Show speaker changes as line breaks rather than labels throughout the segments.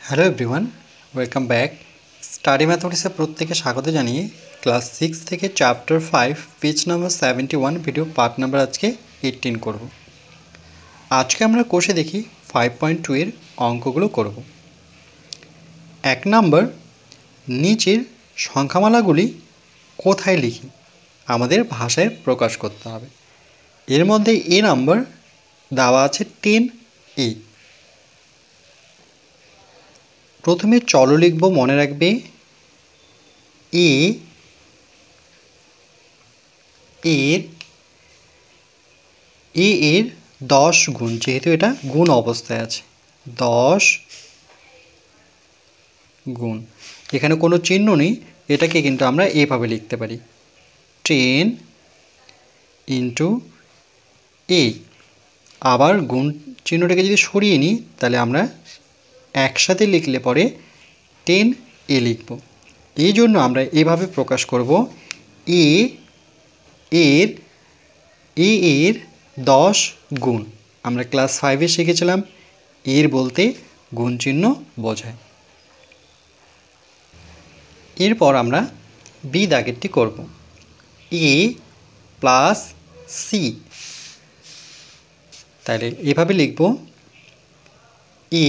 Hello everyone, welcome back. Study ম্যাথমেটিক্সে প্রত্যেকে স্বাগত জানিয়ে ক্লাস 6 থেকে chapter 5 page number 71 video part number আজকে 18 করব। আজকে আমরা কোষে দেখি 5.2 এর অঙ্কগুলো করব। 1 নাম্বার, নিচের সংখ্যামালাগুলি কোথায় লিখি আমাদের ভাষায় প্রকাশ করতে হবে। এর মধ্যে এ নাম্বার দেওয়া আছে 10A। প্রথমে চলো লিখব, মনে রাখবে এ এর 10 গুণ, যেহেতু এটা গুণ অবস্থায় আছে 10 গুণ। এখানে কোনো চিহ্ন নেই, এটাকে কিন্তু আমরা এভাবে লিখতে পারি 10 ইন্টু এ। আবার গুণ চিহ্নটাকে যদি সরিয়ে নিই তাহলে আমরা একসাথে লিখলে পরে 10A লিখব। এই জন্য আমরা এভাবে প্রকাশ করব এর 10 গুণ। আমরা ক্লাস 5-এ শিখেছিলাম এর বলতে গুণ চিহ্ন বোঝায়। এরপর আমরা বি দাগেরটি করব, এ প্লাস সি। তাহলে এভাবে লিখব এ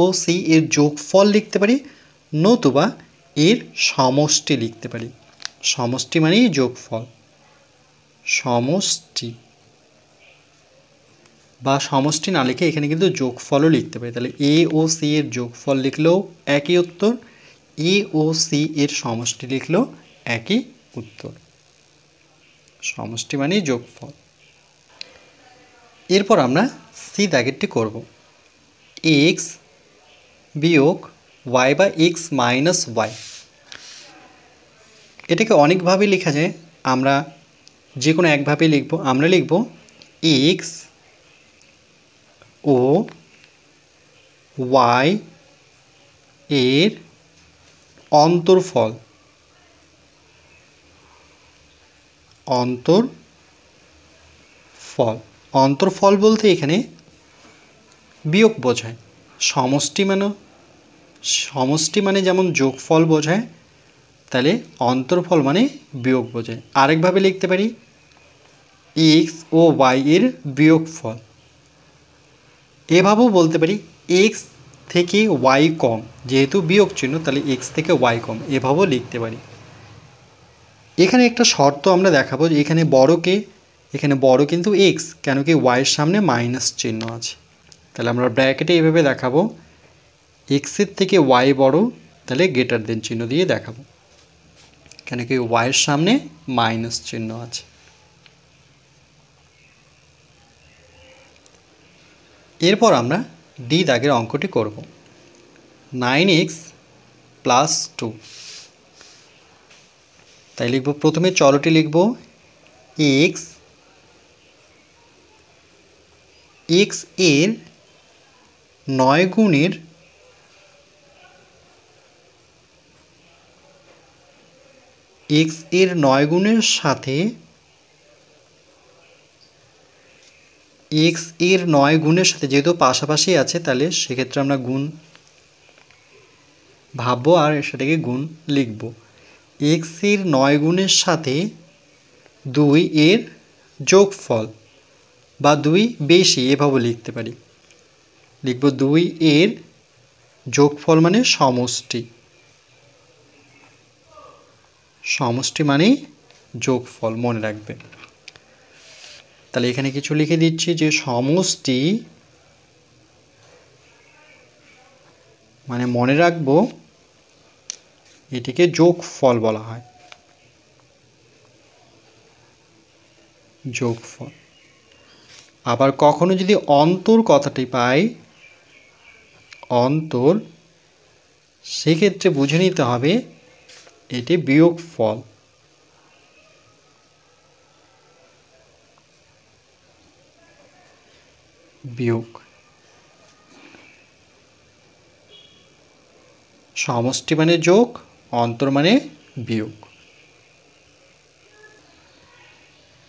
ও সি এর যোগফল লিখতে পারি, নতুবা এর সমষ্টি লিখতে পারি। সমষ্টি মানেই যোগফল, সমষ্টি বা সমষ্টি না লিখে এখানে কিন্তু যোগফলও লিখতে পারি। তাহলে এ ও সি এর যোগফল লিখলেও একই উত্তর, এ ও সি এর সমষ্টি লিখলেও একই উত্তর। সমষ্টি মানেই যোগফল। এরপর আমরা সি দাগেরটি করব, এক্স বিয়োগ ওয়াই বা এক্স মাইনাস ওয়াই। এটাকে অনেকভাবে লেখা যায়, আমরা যে কোনো একভাবে লিখব। আমরা লিখব এক্স ও ওয়াই এর অন্তর্ফল। অন্তর্ফল বলতে এখানে বিয়োগ বোঝায়। সমষ্টি মানে যেমন যোগফল বোঝায়, তাহলে অন্তর্ফল মানে বিয়োগ বোঝায়। আরেকভাবে লিখতে পারি এক্স ও ওয়াই এর বিয়োগফল। এভাবেও বলতে পারি এক্স থেকে ওয়াই কম, যেহেতু বিয়োগ চিহ্ন তাহলে এক্স থেকে ওয়াই কম, এভাবেও লিখতে পারি। এখানে একটা শর্ত আমরা দেখাবো যে এখানে বড় কিন্তু এক্স, কেন কি ওয়াইয়ের সামনে মাইনাস চিহ্ন আছে। তাহলে আমরা ব্র্যাকেটে এভাবে দেখাবো এক্সের থেকে ওয়াই বড়, তাহলে গ্রেটার দেন চিহ্ন দিয়ে দেখাবো, কেন কি ওয়াইয়ের সামনে মাইনাস চিহ্ন আছে। এরপর আমরা ডি দাগের অঙ্কটি করব, 9x প্লাস 2। তাই লিখব, প্রথমে চলটি লিখব এক্স এর 9 গুণের সাথে যেহেতু পাশাপাশি আছে তাহলে সেক্ষেত্রে আমরা গুণ ভাববো আর সেটাকে গুণ লিখব। এক্স এর 9 গুণের সাথে 2 এর যোগফল বা 2 বেশি, এভাবে লিখতে পারি। লিখব 2 এর যোগফল মানে সমষ্টি মানে যোগফল, মনে রাখবে। তাহলে এখানে কিছু লিখে দিচ্ছি যে সমষ্টি মানে মনে রাখবো এটিকে যোগফল বলা হয়, যোগফল। আবার কখনো যদি অন্তর কথাটি পাই, অন্তর, সেক্ষেত্রে বুঝে নিতে হবে এটি বিয়োগফল। বিয়োগ, সমষ্টি মানে যোগ, অন্তর মানে বিয়োগ।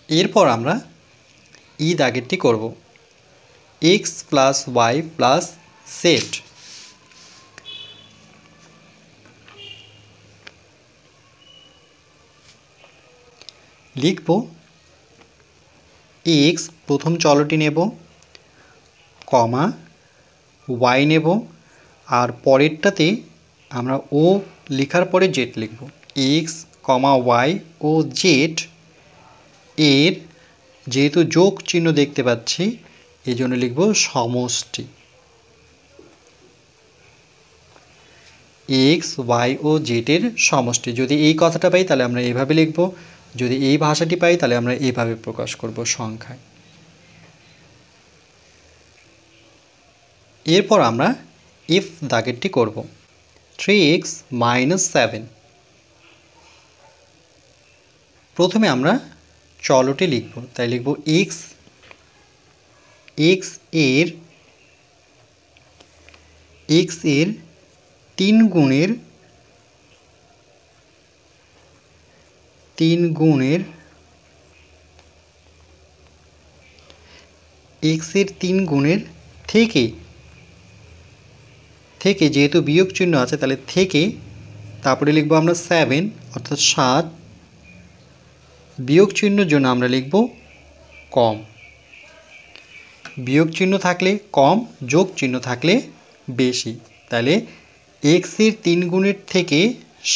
এরপর আমরা ই দাগেরটি করব, x plus y plus z. লিখব এক্স প্রথম চলটি নেব, কমা ওয়াই নেব, আর পরেরটাতে আমরা ও লেখার পরে জেড লিখব। এক্স কমা ওয়াই ও জেড এর যেহেতু যোগ চিহ্ন দেখতে পাচ্ছি এই জন্য লিখব সমষ্টি। এক্স ওয়াই ও জেডের সমষ্টি। যদি এই কথাটা পাই তাহলে আমরা এইভাবে লিখব, যদি এই ভাষাটি পাই তাহলে আমরা এইভাবে প্রকাশ করব সংখ্যায়। এরপর আমরা ইফ দাগেরটি করব। 3x - 7। প্রথমে আমরা চলটি লিখব, তাই লিখব x এর 3 গুণের থেকে যেহেতু বিয়োগ চিহ্ন আছে তাহলে থেকে, তারপরে লিখব আমরা 7 অর্থাৎ 7, বিয়োগ চিহ্নের জন্য আমরা লিখব কম। বিয়োগ চিহ্ন থাকলে কম, যোগ চিহ্ন থাকলে বেশি, তাহলে এক্স এর 3 গুণের থেকে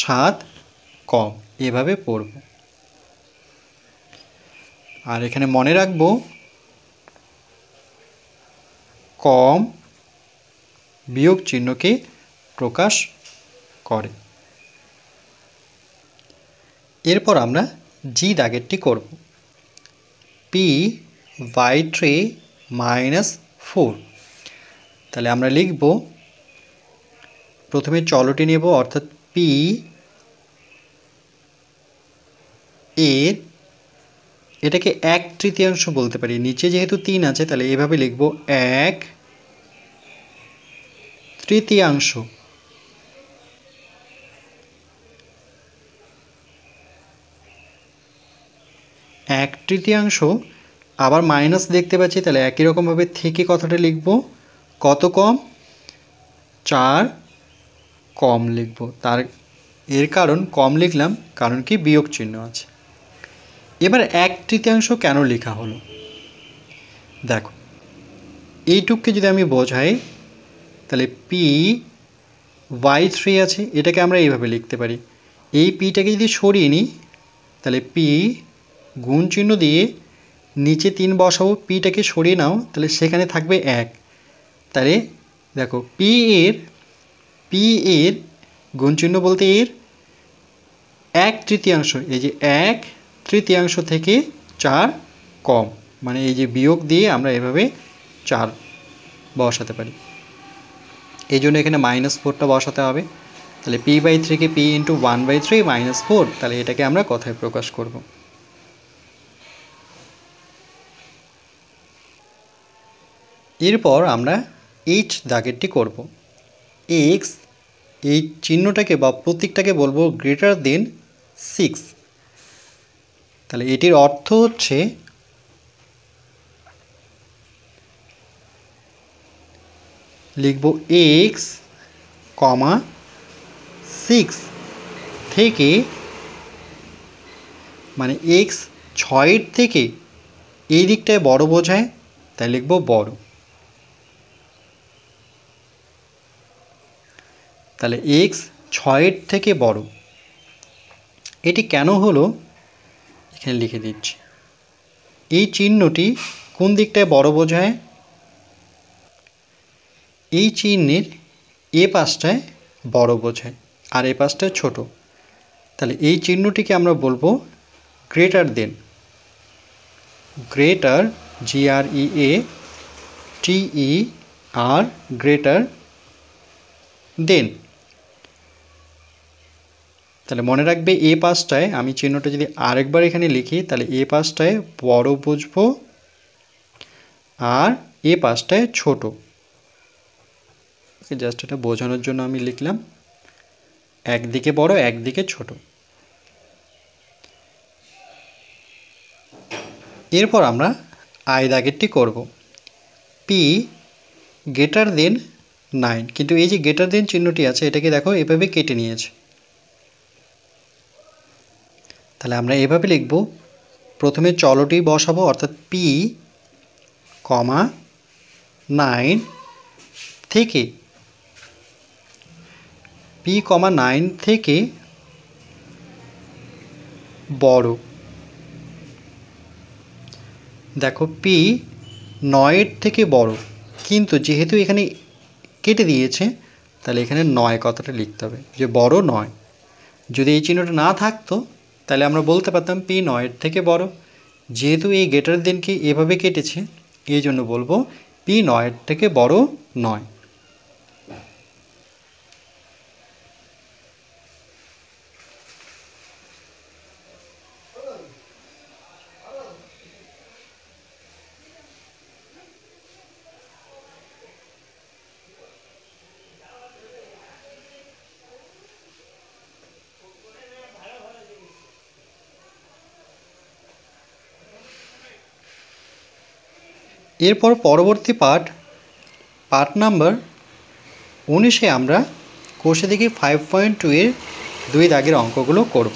7 কম, এভাবে পড়ব। আর এখানে মনে রাখব কম বিয়োগ চিহ্নকে প্রকাশ করে। এরপর আমরা জি দাগেরটি করব। p/3 - 4। তাহলে আমরা লিখব, প্রথমে চলটি নেব অর্থাৎ p এর, এটাকে 1/3 বলতে পারি, নিচে যেহেতু 3 আছে তাহলে এভাবে লিখব 1/3। 1/3 আবার মাইনাস দেখতে পাচ্ছি, তাহলে একই রকমভাবে থেকে কথাটা লিখব, কত কম, 4 কম লিখব। এর কারণ কম লিখলাম কারণ কি বিয়োগ চিহ্ন আছে। এবার 1/3 কেন লেখা হলো, দেখো এইটুককে যদি আমি বোঝাই তাহলে p/3 আছে, এটাকে আমরা এইভাবে লিখতে পারি। এই পিটাকে যদি সরিয়ে নিই তাহলে p গুণ চিহ্ন দিয়ে নিচে 3 বসাবো, পিটাকে সরিয়ে নাও তাহলে সেখানে থাকবে 1। তাহলে দেখো p এর গুণ চিহ্ন বলতে এর 1/3, এই যে 1/3 থেকে 4 কম, মানে এই যে বিয়োগ দিয়ে আমরা এভাবে 4 বসাতে পারি। এই জন্য এখানে -4টা বসাতে হবে। তাহলে p/3 p × 1/3 - 4, তাহলে এটাকে আমরা কথায় প্রকাশ করব। এরপর আমরা এইচ দাগেরটি করব। এক্স এই চিহ্নটাকে বা প্রতীকটাকে বলবো >6। তাহলে এটির অর্থ হচ্ছে লিখব x, 6 থেকে, মানে x 6 থেকে এই দিকটায় বড় বোঝায়, তাই লিখব বড়। তাহলে x 6 থেকে বড়। এটি কেন হলো এখানে লিখে দিচ্ছি। এই চিহ্নটি কোন দিকটায় বড় বোঝায়, এই চিহ্নের এ পাশটায় বড় বোঝায় আর এ পাশটায় ছোট। তাহলে এই চিহ্নটিকে আমরা বলবো greater than, greater GREATER, greater than. তাহলে মনে রাখবে এ পাশটায়, আমি চিহ্নটা যদি আরেকবার এখানে লিখি তাহলে এ পাশটায় বড় বুঝবো আর এ পাশটায় ছোট। জাস্ট এটা বোঝানোর জন্য আমি লিখলাম, একদিকে বড় একদিকে ছোট। এরপর আমরা আই দাগেরটি করব। পি গ্রেটার দেন 9, কিন্তু এই যে গ্রেটার দেন চিহ্নটি আছে এটাকে দেখো এভাবে কেটে নিয়েছে। তাহলে আমরা এভাবে লিখব, প্রথমে চলটি বসাবো অর্থাৎ পি কমা 9 থেকে পি কমা 9 থেকে বড়। দেখো পি 9 থেকে বড়, কিন্তু যেহেতু এখানে কেটে দিয়েছে তাহলে এখানে 9 কথাটা লিখতে হবে, যে বড় 9। যদি এই চিহ্নটা না থাকতো তাহলে আমরা বলতে পারতাম পি 9 থেকে বড়। যেহেতু এই গ্রেটার দেনকে এভাবে কেটেছে এই জন্য বলবো পি 9 থেকে বড় 9। এরপর পরবর্তী পার্ট নাম্বার 19-এ আমরা কোষে দেখি 5.2 এর 2 দাগের অঙ্কগুলো করব।